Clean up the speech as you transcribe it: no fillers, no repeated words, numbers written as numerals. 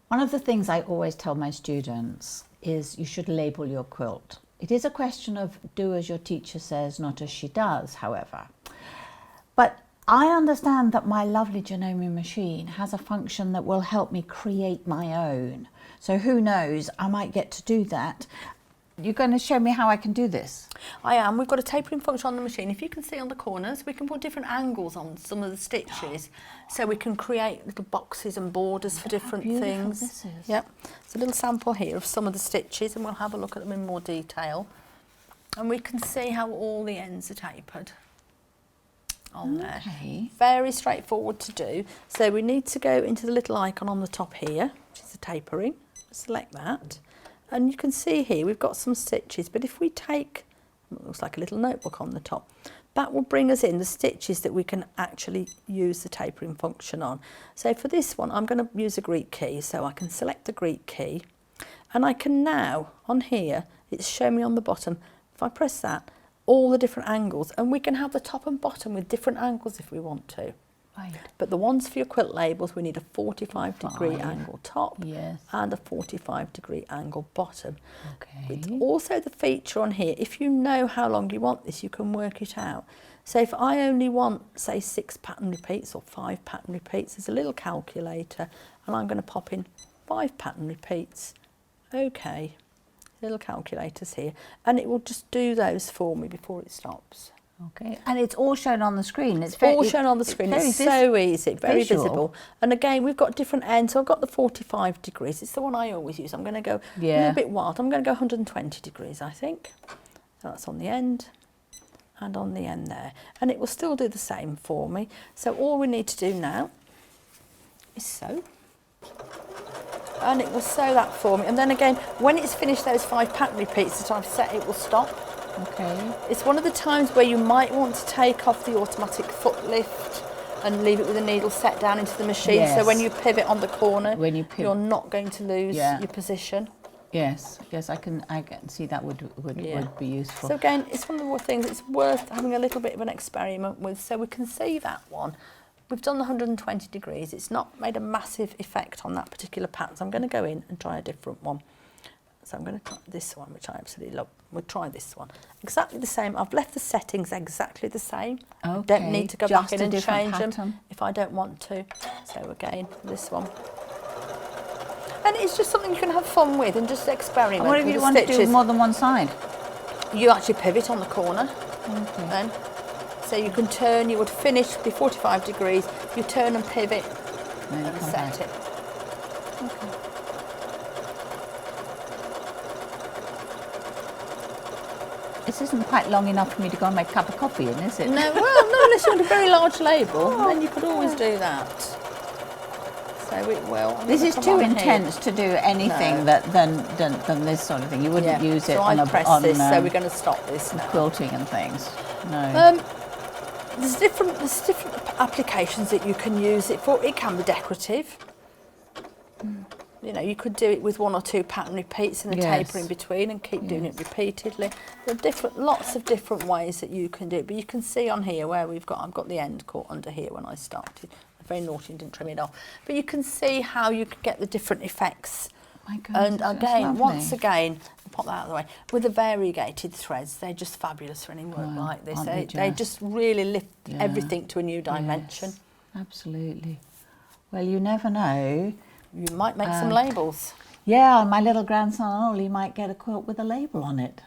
One of the things I always tell my students is you should label your quilt. It is a question of do as your teacher says, not as she does, however. But I understand that my lovely Janome machine has a function that will help me create my own. So who knows, I might get to do that. You're going to show me how I can do this? I am. We've got a tapering function on the machine. If you can see on the corners, we can put different angles on some of the stitches, so we can create little boxes and borders for different things. This is. Yep. It's a little sample here of some of the stitches, and we'll have a look at them in more detail. And we can see how all the ends are tapered on there. Very straightforward to do. So we need to go into the little icon on the top here, which is the tapering. Select that. And you can see here we've got some stitches, but if we take, it looks like a little notebook on the top, that will bring us in the stitches that we can actually use the tapering function on. So for this one, I'm going to use a Greek key, so I can select the Greek key, and I can now, on here, it's showing me on the bottom, if I press that, all the different angles, and we can have the top and bottom with different angles if we want to. Right. But the ones for your quilt labels, we need a 45-degree angle top and a 45-degree angle bottom. Okay. It's also the feature on here, if you know how long you want this, you can work it out. So if I only want, say, 6 pattern repeats or 5 pattern repeats, there's a little calculator, and I'm going to pop in 5 pattern repeats. Okay, little calculators here, and it will just do those for me before it stops. Okay, and it's all shown on the screen. It's all shown on the screen. It's so easy, very visible. And again, we've got different ends. So I've got the 45 degrees. It's the one I always use. I'm going to go a little bit wild. I'm going to go 120 degrees, I think. So that's on the end and on the end there. And it will still do the same for me. So all we need to do now is sew. And it will sew that for me. And then again, when it's finished those 5 pattern repeats that I've set, it will stop. Okay. It's one of the times where you might want to take off the automatic foot lift and leave it with the needle set down into the machine. So when you pivot on the corner, you're not going to lose your position. Yes, I can see that would be useful. So again, it's one of the things it's worth having a little bit of an experiment with. So we can see that one. We've done the 120 degrees. It's not made a massive effect on that particular pattern. So I'm going to go in and try a different one. So I'm going to try this one, which I absolutely love. We'll try this one. Exactly the same. I've left the settings exactly the same. Okay. Don't need to go back in and change them if I don't want to. So again, this one. And it's just something you can have fun with and just experiment. And what if you want to do more than one side? You actually pivot on the corner. Okay. Then. So you can turn, you would finish the 45 degrees, you turn and pivot and set it. Okay. This isn't quite long enough for me to go and make a cup of coffee in, is it? No, well, not unless you want a very large label, then you could always do that. So it will. This is too intense to do anything than this sort of thing. You wouldn't use it so on press this, so we're going to stop this now. Quilting and things. No. There's different applications that you can use it for. It can be decorative. You know, you could do it with 1 or 2 pattern repeats and a taper in between and keep doing it repeatedly. There are lots of different ways that you can do it, but you can see on here where I've got the end caught under here when I started. I'm very naughty and didn't trim it off. But you can see how you can get the different effects. My goodness, and again, once again, I'll pop that out of the way, with the variegated threads, they're just fabulous for any work like this. They just really lift everything to a new dimension. Yes, absolutely. Well, you never know. You might make some labels. Yeah, my little grandson Ollie might get a quilt with a label on it.